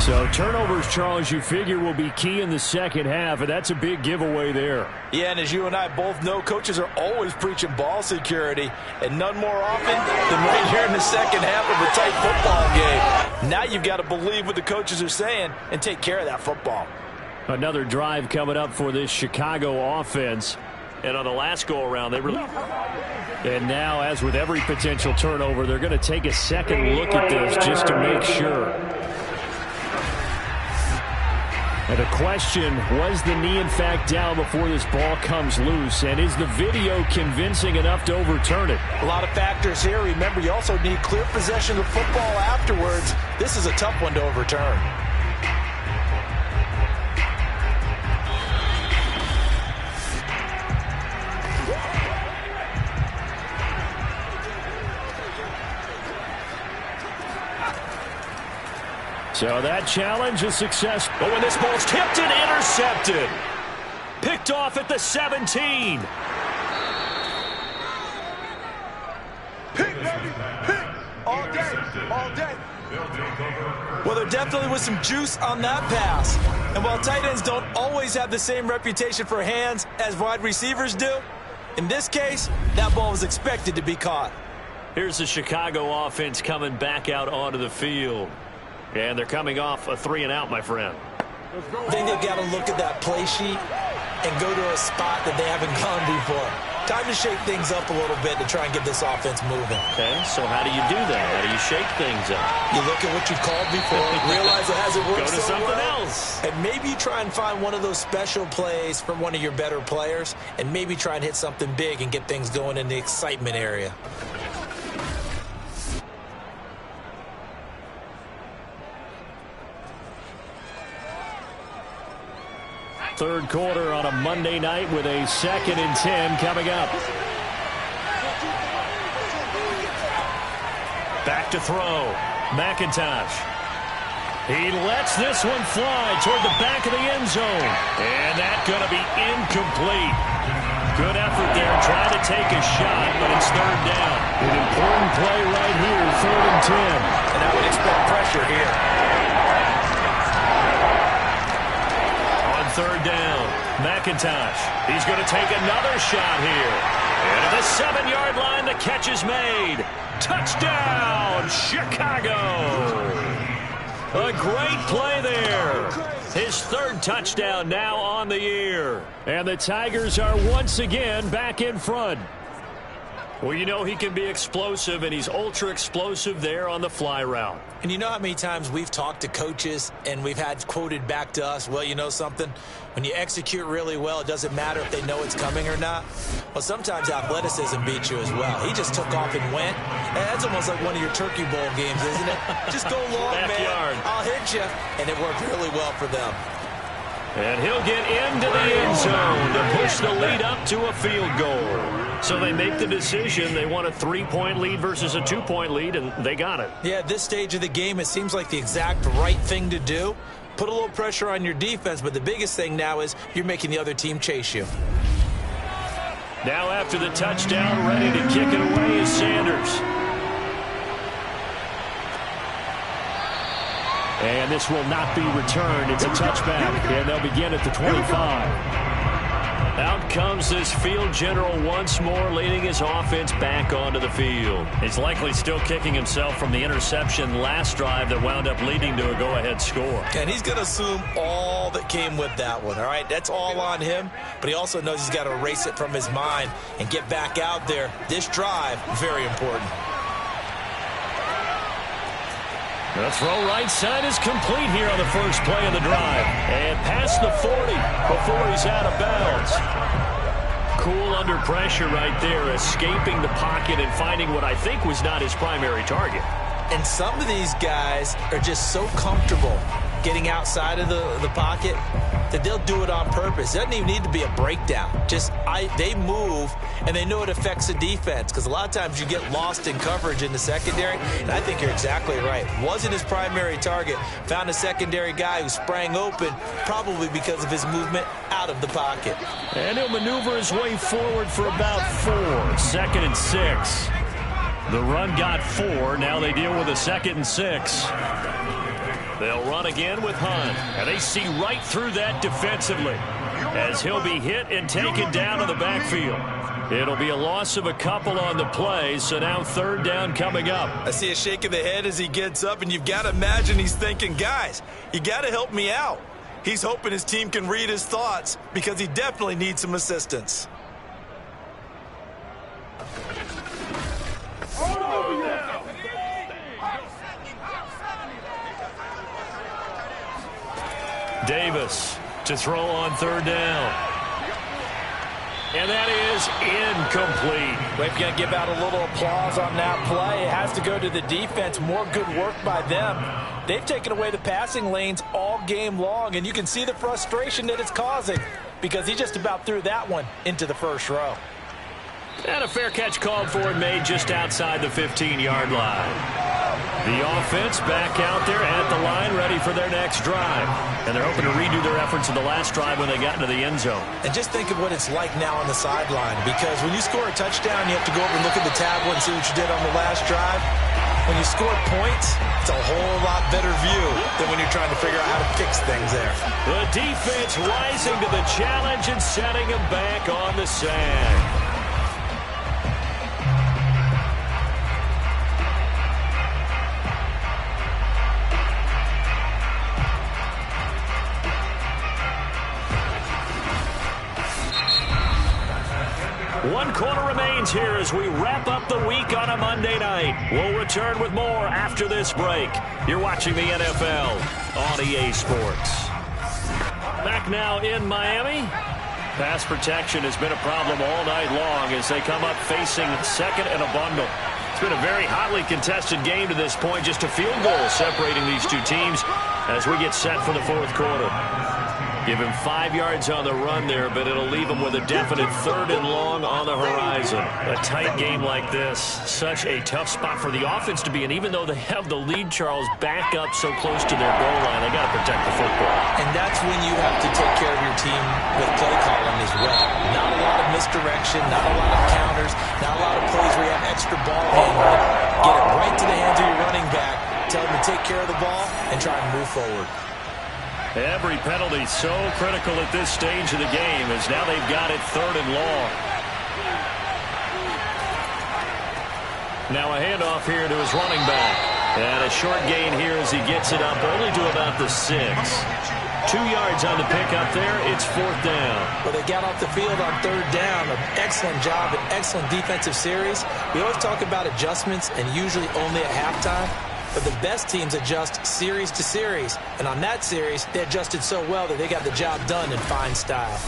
So turnovers, Charles, you figure will be key in the second half, and that's a big giveaway there. Yeah, and as you and I both know, coaches are always preaching ball security, and none more often than right here in the second half of a tight football game. Now you've got to believe what the coaches are saying and take care of that football. Another drive coming up for this Chicago offense. And on the last go-around, they really... And now, as with every potential turnover, they're going to take a second look at this just to make sure. And the question, was the knee in fact down before this ball comes loose? And is the video convincing enough to overturn it? A lot of factors here. Remember, you also need clear possession of the football afterwards. This is a tough one to overturn. So that challenge is successful. But when this ball's tipped and intercepted. Picked off at the 17. Pick, baby, pick. All day, all day. Well, there definitely was some juice on that pass. And while tight ends don't always have the same reputation for hands as wide receivers do, in this case, that ball was expected to be caught. Here's the Chicago offense coming back out onto the field. And they're coming off a 3-and-out, my friend. I think they've got to look at that play sheet and go to a spot that they haven't gone before. Time to shake things up a little bit to try and get this offense moving. Okay, so how do you do that? How do you shake things up? You look at what you called before, realize it hasn't worked Go to so something well, else. and maybe you try and find one of those special plays from one of your better players, and maybe try and hit something big and get things going in the excitement area. Third quarter on a Monday night with a 2nd and 10 coming up. Back to throw. McIntosh. He lets this one fly toward the back of the end zone. And that's going to be incomplete. Good effort there trying to take a shot, but it's 3rd down. An important play right here, 3rd and 10. And I would expect pressure here. 3rd down, McIntosh. He's going to take another shot here. And at the 7-yard line, the catch is made. Touchdown, Chicago. A great play there. His 3rd touchdown now on the year. And the Tigers are once again back in front. Well, you know he can be explosive, and he's ultra-explosive there on the fly route. And you know how many times we've talked to coaches and we've had quoted back to us, well, you know something? When you execute really well, it doesn't matter if they know it's coming or not. Well, sometimes athleticism beats you as well. He just took off and went. And that's almost like one of your Turkey Bowl games, isn't it? Just go long, Backyard. man. I'll hit you. And it worked really well for them. And he'll get into the end zone to push the lead up to a field goal. So they make the decision. They want a 3-point lead versus a 2-point lead, and they got it. Yeah, at this stage of the game, it seems like the exact right thing to do. Put a little pressure on your defense, but the biggest thing now is you're making the other team chase you. Now after the touchdown, ready to kick it away is Sanders. And this will not be returned. It's a touchback, and they'll begin at the 25. Out comes this field general once more, leading his offense back onto the field. He's likely still kicking himself from the interception last drive that wound up leading to a go-ahead score. And he's going to assume all that came with that one, all right? That's all on him, but he also knows he's got to erase it from his mind and get back out there. This drive, very important. The throw right side is complete here on the first play of the drive. And past the 40 before he's out of bounds. Cool under pressure right there, escaping the pocket and finding what I think was not his primary target. And some of these guys are just so comfortable getting outside of the pocket that they'll do it on purpose. It doesn't even need to be a breakdown. They move, and they know it affects the defense because a lot of times you get lost in coverage in the secondary, and I think you're exactly right. Wasn't his primary target. Found a secondary guy who sprang open, probably because of his movement out of the pocket. And he'll maneuver his way forward for about 4. 2nd and 6. The run got 4. Now they deal with a 2nd and 6. They'll run again with Hunt. And they see right through that defensively as he'll be hit and taken down in the backfield. It'll be a loss of a couple on the play, so now 3rd down coming up. I see a shake of the head as he gets up, and you've got to imagine he's thinking, guys, you got to help me out. He's hoping his team can read his thoughts because he definitely needs some assistance. Davis to throw on 3rd down. And that is incomplete. We've got to give out a little applause on that play. It has to go to the defense. More good work by them. They've taken away the passing lanes all game long, and you can see the frustration that it's causing because he just about threw that one into the first row. And a fair catch called for and made just outside the 15-yard line. The offense back out there at the line, ready for their next drive. And they're hoping to redo their efforts in the last drive when they got into the end zone. And just think of what it's like now on the sideline, because when you score a touchdown, you have to go over and look at the tablet and see what you did on the last drive. When you score points, it's a whole lot better view than when you're trying to figure out how to fix things there. The defense rising to the challenge and setting them back on the sand. One quarter remains here as we wrap up the week on a Monday night. We'll return with more after this break. You're watching the NFL on EA Sports. Back now in Miami. Pass protection has been a problem all night long as they come up facing second and a bundle. It's been a very hotly contested game to this point. Just a field goal separating these two teams as we get set for the fourth quarter. Give him 5 yards on the run there, but it'll leave him with a definite 3rd and long on the horizon. A tight game like this, such a tough spot for the offense to be in. Even though they have the lead, Charles, back up so close to their goal line, they got to protect the football. And that's when you have to take care of your team with play calling as well. Not a lot of misdirection, not a lot of counters, not a lot of plays where you have extra ball handling. Get it right to the hands of your running back, tell them to take care of the ball, and try and move forward. Every penalty so critical at this stage of the game as now they've got it 3rd and long. Now a handoff here to his running back. And a short gain here as he gets it up only to about the 6. 2 yards on the pickup there. It's 4th down. Well, they got off the field on 3rd down. An excellent job, an excellent defensive series. We always talk about adjustments and usually only at halftime. But the best teams adjust series to series. And on that series, they adjusted so well that they got the job done in fine style.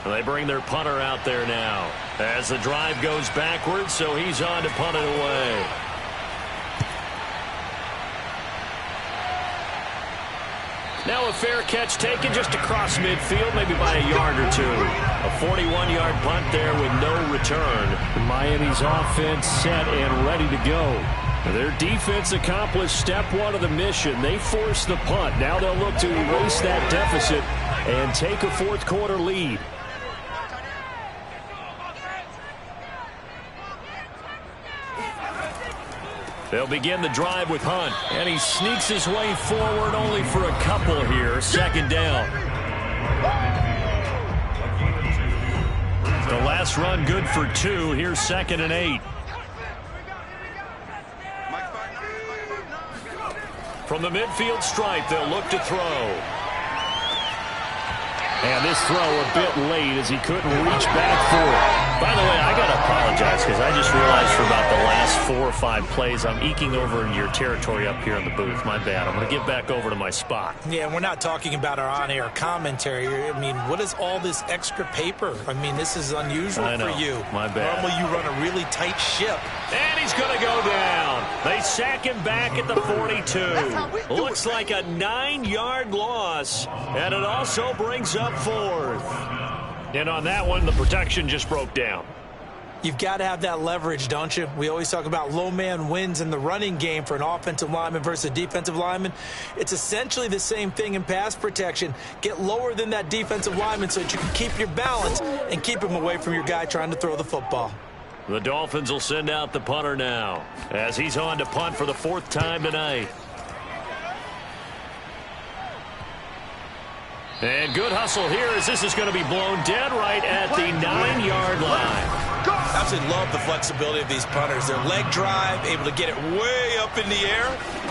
They bring their punter out there now as the drive goes backwards, so he's on to punt it away. Now a fair catch taken just across midfield, maybe by a yard or two. A 41-yard punt there with no return. Miami's offense set and ready to go. Their defense accomplished step 1 of the mission. They forced the punt. Now they'll look to erase that deficit and take a fourth quarter lead. They'll begin the drive with Hunt. And he sneaks his way forward only for a couple here. 2nd down. The last run good for 2. Here's 2nd and 8. From the midfield stripe, they'll look to throw. And this throw a bit late as he couldn't reach back for it. By the way, I got to apologize because I just realized for about the last 4 or 5 plays, I'm eking over in your territory up here in the booth. My bad. I'm going to get back over to my spot. Yeah, we're not talking about our on-air commentary. I mean, what is all this extra paper? I mean, this is unusual for you. My bad. Normally you run a really tight ship. And he's going to go down. They sack him back at the 42. Looks like a 9-yard loss. And it also brings up 4th. And on that one, the protection just broke down. You've got to have that leverage, don't you? We always talk about low man wins in the running game for an offensive lineman versus a defensive lineman. It's essentially the same thing in pass protection. Get lower than that defensive lineman so that you can keep your balance and keep him away from your guy trying to throw the football. The Dolphins will send out the punter now as he's on to punt for the 4th time tonight. And good hustle here as this is going to be blown dead right at the 9-yard line. I absolutely love the flexibility of these punters. Their leg drive, able to get it way up in the air,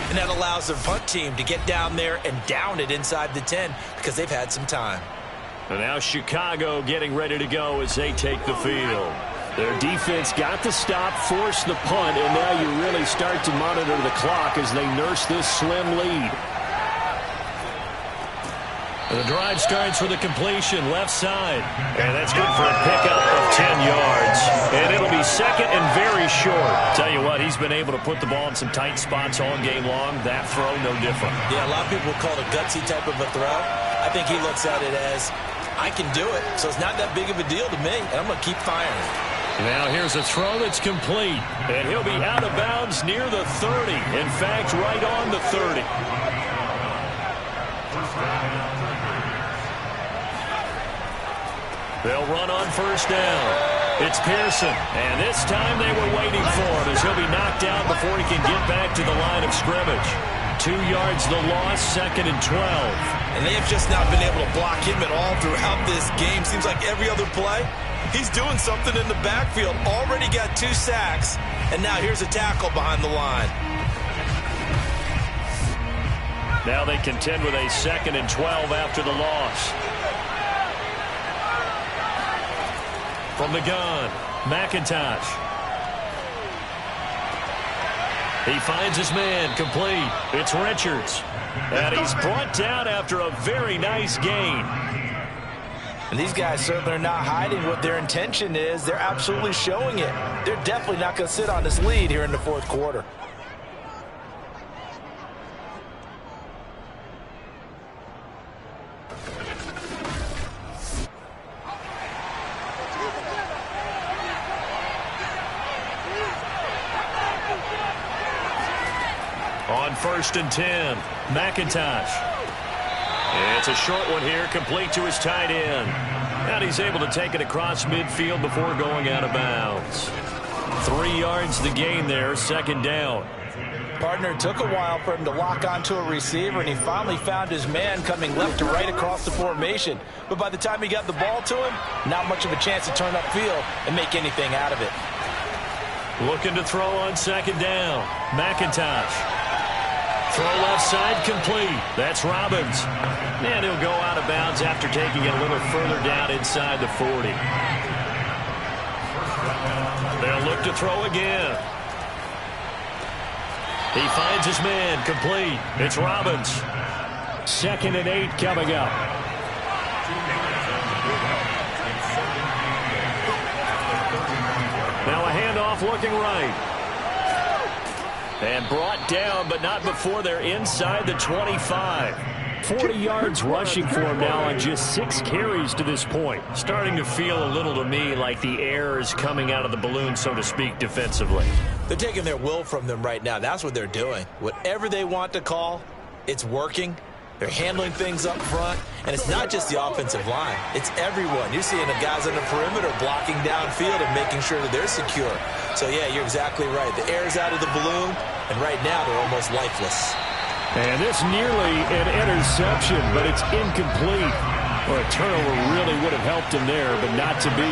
and that allows their punt team to get down there and down it inside the 10 because they've had some time. And now Chicago getting ready to go as they take the field. Their defense got the stop, forced the punt, and now you really start to monitor the clock as they nurse this slim lead. The drive starts with a completion left side. And that's good for a pickup of 10 yards. And it'll be 2nd and very short. Tell you what, he's been able to put the ball in some tight spots all game long. That throw, no different. Yeah, a lot of people call it a gutsy type of a throw. I think he looks at it as, I can do it, so it's not that big of a deal to me, and I'm going to keep firing. Now here's a throw that's complete, and he'll be out of bounds near the 30. In fact, right on the 30. They'll run on first down. It's Pearson, and this time they were waiting for him as he'll be knocked down before he can get back to the line of scrimmage. 2 yards the loss, 2nd and 12. And they have just not been able to block him at all throughout this game. Seems like every other play, he's doing something in the backfield. Already got 2 sacks, and now here's a tackle behind the line. Now they contend with a 2nd and 12 after the loss. From the gun, McIntosh. He finds his man, complete. It's Richards. And he's brought down after a very nice gain. And these guys certainly are not hiding what their intention is. They're absolutely showing it. They're definitely not going to sit on this lead here in the 4th quarter. On 1st and 10, McIntosh. It's a short one here, complete to his tight end. And he's able to take it across midfield before going out of bounds. 3 yards the gain there, 2nd down. Partner, it took a while for him to lock onto a receiver, and he finally found his man coming left to right across the formation. But by the time he got the ball to him, not much of a chance to turn upfield and make anything out of it. Looking to throw on 2nd down. McIntosh. Throw left side, complete. That's Robbins. And he'll go out of bounds after taking it a little further down inside the 40. They'll look to throw again. He finds his man, complete. It's Robbins. 2nd and 8 coming up. Now a handoff looking right. And brought down, but not before they're inside the 25. 40 yards rushing for him now on just 6 carries to this point. Starting to feel a little to me like the air is coming out of the balloon, so to speak, defensively. They're taking their will from them right now. That's what they're doing. Whatever they want to call, it's working. They're handling things up front, and it's not just the offensive line. It's everyone. You're seeing the guys on the perimeter blocking downfield and making sure that they're secure. So, yeah, you're exactly right. The air's out of the balloon, and right now they're almost lifeless. And this nearly an interception, but it's incomplete. Well, a turnover really would have helped him there, but not to be.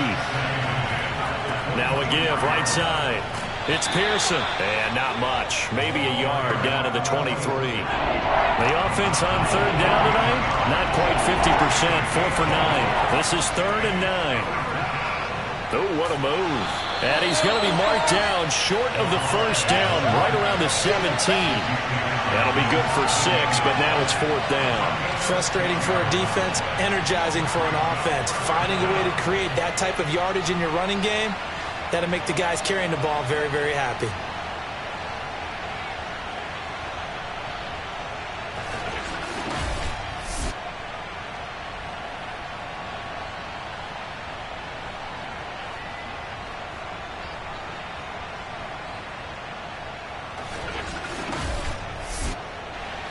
Now a give, right side. It's Pearson, and not much. Maybe a yard down to the 23. The offense on 3rd down tonight, not quite 50%, 4 for 9. This is 3rd and 9. Oh, what a move. And he's going to be marked down short of the 1st down, right around the 17. That'll be good for 6, but now it's 4th down. Frustrating for a defense, energizing for an offense. Finding a way to create that type of yardage in your running game, that'll make the guys carrying the ball very, very happy.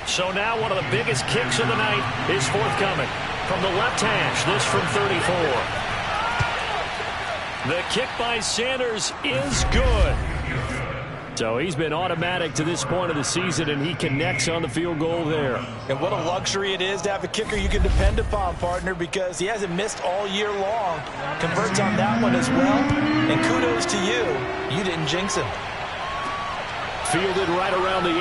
So now one of the biggest kicks of the night is forthcoming. From the left hash, this from 34. The kick by Sanders is good. So he's been automatic to this point of the season, and he connects on the field goal there. And what a luxury it is to have a kicker you can depend upon, partner, because he hasn't missed all year long. Converts on that one as well. And kudos to you. You didn't jinx him. Fielded right around the 8.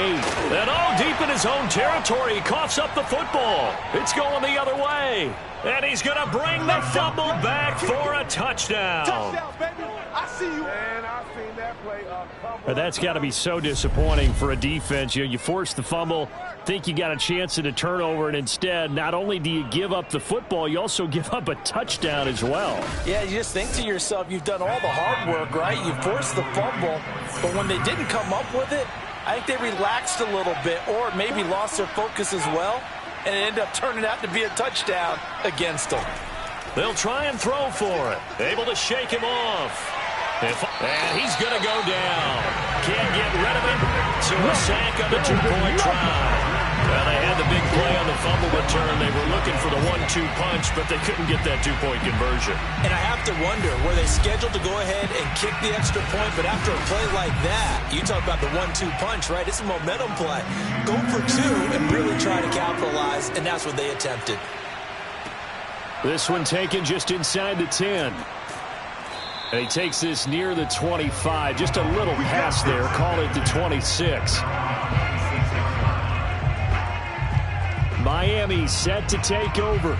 And deep in his own territory, he coughs up the football. It's going the other way. And he's going to bring the fumble back for a touchdown. Touchdown, baby. I see you. Man, I've seen that play a couple. That's got to be so disappointing for a defense. You force the fumble, think you got a chance at a turnover, and instead, not only do you give up the football, you also give up a touchdown as well. Yeah, you just think to yourself, you've done all the hard work, right? You forced the fumble, but when they didn't come up with it, I think they relaxed a little bit or maybe lost their focus as well, and it ended up turning out to be a touchdown against them. They'll try and throw for it. Able to shake him off. And he's going to go down. Can't get rid of it. So a sack on the two-point try. Well, they had the big play on the fumble return. They were looking for the 1-2 punch, but they couldn't get that two-point conversion. And I have to wonder, were they scheduled to go ahead and kick the extra point? But after a play like that, you talk about the 1-2 punch, right? It's a momentum play. Go for two and really try to capitalize, and that's what they attempted. This one taken just inside the 10. And he takes this near the 25. Just a little pass there. Call it the 26. Miami set to take over.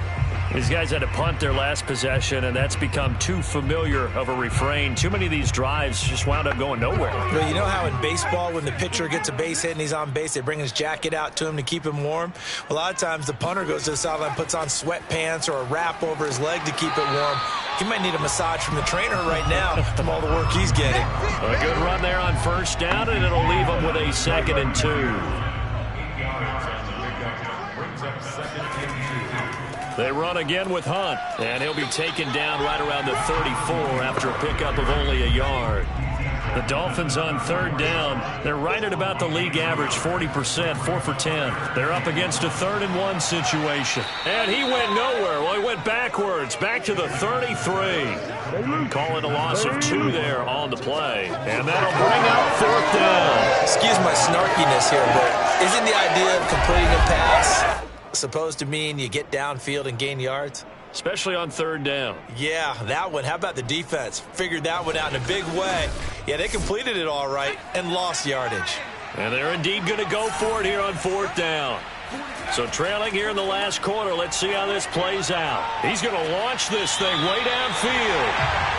These guys had to punt their last possession, and that's become too familiar of a refrain. Too many of these drives just wound up going nowhere. Well, you know how in baseball when the pitcher gets a base hit and he's on base, they bring his jacket out to him to keep him warm? A lot of times the punter goes to the sideline, puts on sweatpants or a wrap over his leg to keep it warm. He might need a massage from the trainer right now from all the work he's getting. A good run there on first down, and it'll leave him with a 2nd and 2. They run again with Hunt, and he'll be taken down right around the 34 after a pickup of only a yard. The Dolphins on 3rd down. They're right at about the league average, 40%, 4 for 10. They're up against a 3rd and 1 situation. And he went nowhere. Well, he went backwards, back to the 33. Call it a loss of 2 there on the play. And that'll bring up 4th down. Excuse my snarkiness here, but isn't the idea of completing a pass supposed to mean you get downfield and gain yards? Especially on 3rd down. Yeah, that one. How about the defense? Figured that one out in a big way. Yeah, they completed it all right and lost yardage. And they're indeed going to go for it here on 4th down. So trailing here in the last quarter. Let's see how this plays out. He's going to launch this thing way downfield.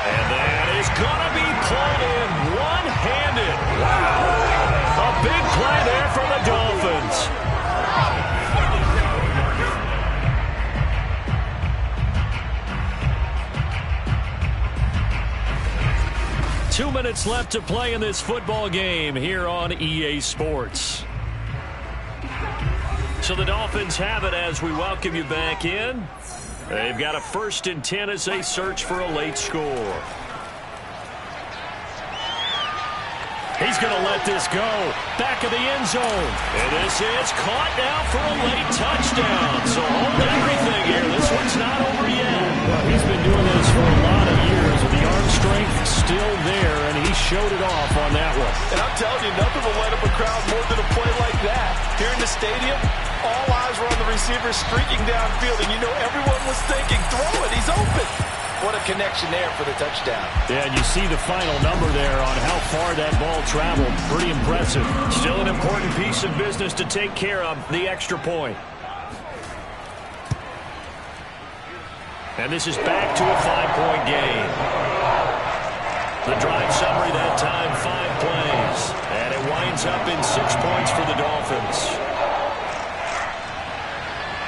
And that is going to be pulled in one-handed. Wow. A big play there for the Dolphins. 2 minutes left to play in this football game here on EA Sports. So the Dolphins have it as we welcome you back in. They've got a 1st and 10 as they search for a late score. He's going to let this go. Back of the end zone. And this is caught now for a late touchdown. So hold everything here. This one's not over yet. Well, he's been doing this for a lot of years. The arm strength still there, and he showed it off on that one. And I'm telling you, nothing will light up a crowd more than a play like that. Here in the stadium, all eyes were on the receiver streaking downfield, and you know everyone was thinking, throw it, he's open. What a connection there for the touchdown. Yeah, and you see the final number there on how far that ball traveled. Pretty impressive. Still an important piece of business to take care of, the extra point. And this is back to a 5-point game. The drive summary that time, 5 plays. And it winds up in 6 points for the Dolphins.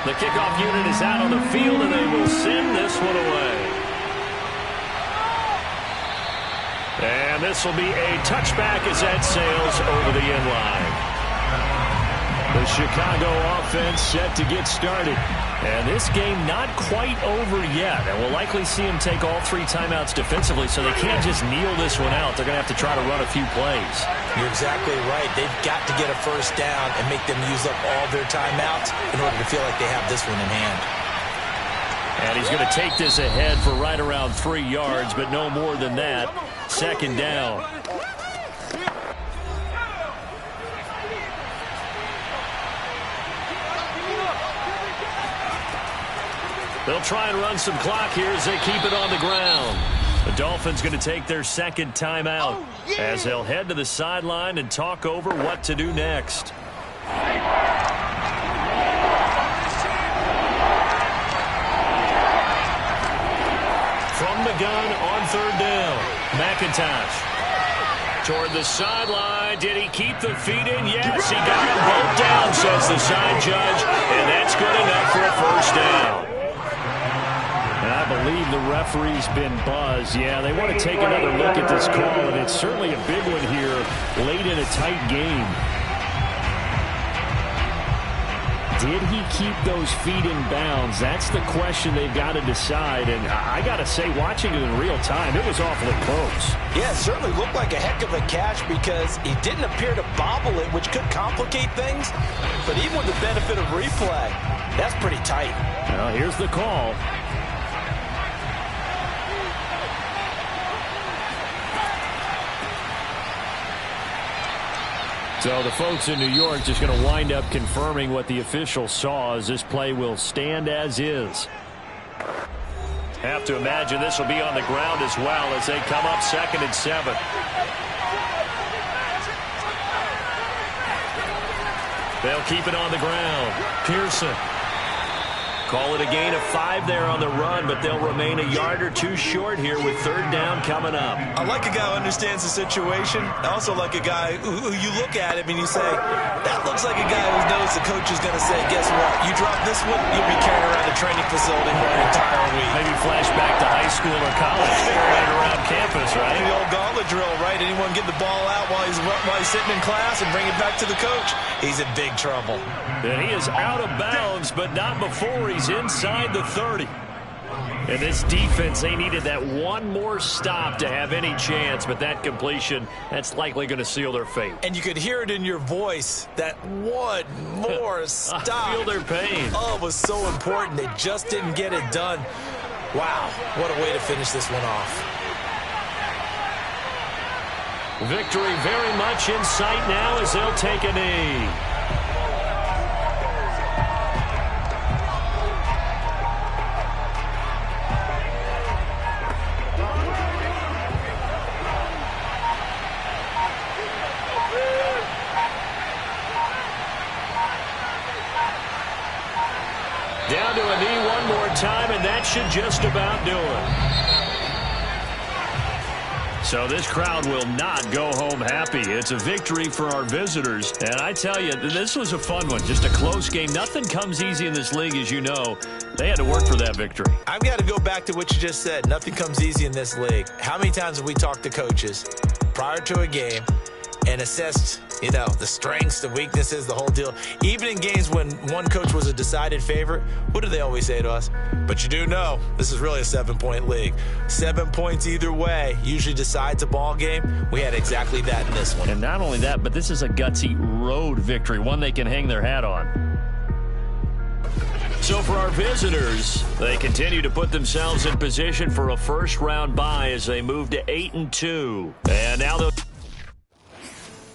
The kickoff unit is out on the field, and they will send this one away. And this will be a touchback as that sails over the end line. The Chicago offense set to get started. And this game not quite over yet. And we'll likely see them take all 3 timeouts defensively, so they can't just kneel this one out. They're going to have to try to run a few plays. You're exactly right. They've got to get a 1st down and make them use up all their timeouts in order to feel like they have this one in hand. And he's going to take this ahead for right around 3 yards, but no more than that. 2nd down. They'll try and run some clock here as they keep it on the ground. The Dolphins going to take their 2nd timeout as they'll head to the sideline and talk over what to do next. From the gun on 3rd down, McIntosh toward the sideline. Did he keep the feet in? Yes, he got them both down, says the side judge, and that's good enough for a 1st down. And I believe the referee's been buzzed. Yeah, they want to take another look at this call, and it's certainly a big one here late in a tight game. did he keep those feet in bounds? That's the question they've got to decide. And I got to say, watching it in real time, it was awfully close. Yeah, it certainly looked like a heck of a catch because he didn't appear to bobble it, which could complicate things. But even with the benefit of replay, that's pretty tight. Well, here's the call. So the folks in New York just going to wind up confirming what the official saw, as this play will stand as is. Have to imagine this will be on the ground as well as they come up 2nd and 7. They'll keep it on the ground. Pearson. Call it a gain of 5 there on the run, but they'll remain a yard or two short here with 3rd down coming up. I like a guy who understands the situation. I also like a guy who you look at him and you say, that looks like a guy who knows the coach is going to say, guess what? You drop this one, you'll be carrying around the training facility for an entire week. Maybe flash back to high school or college, carrying it around campus, right? The old gauntlet drill, right? Anyone get the ball out while he's sitting in class and bring it back to the coach? He's in big trouble. And he is out of bounds, but not before he's inside the 30. And this defense, they needed that one more stop to have any chance, but that completion, that's likely going to seal their fate. And you could hear it in your voice, that one more stop. I feel their pain. Oh, it was so important. They just didn't get it done. Wow, what a way to finish this one off. Victory very much in sight now as they'll take a knee. Down to a knee one more time, and that should just about do it. So this crowd will not go home happy. It's a victory for our visitors. And I tell you, this was a fun one. Just a close game. Nothing comes easy in this league, as you know. They had to work for that victory. I've got to go back to what you just said. Nothing comes easy in this league. How many times have we talked to coaches prior to a game and assessed, you know, the strengths, the weaknesses, the whole deal? Even in games when one coach was a decided favorite, what do they always say to us? But you do know this is really a 7-point league. 7 points either way usually decides a ball game. We had exactly that in this one. And not only that, but this is a gutsy road victory, one they can hang their hat on. So for our visitors, they continue to put themselves in position for a first-round bye as they move to 8-2. And now they'll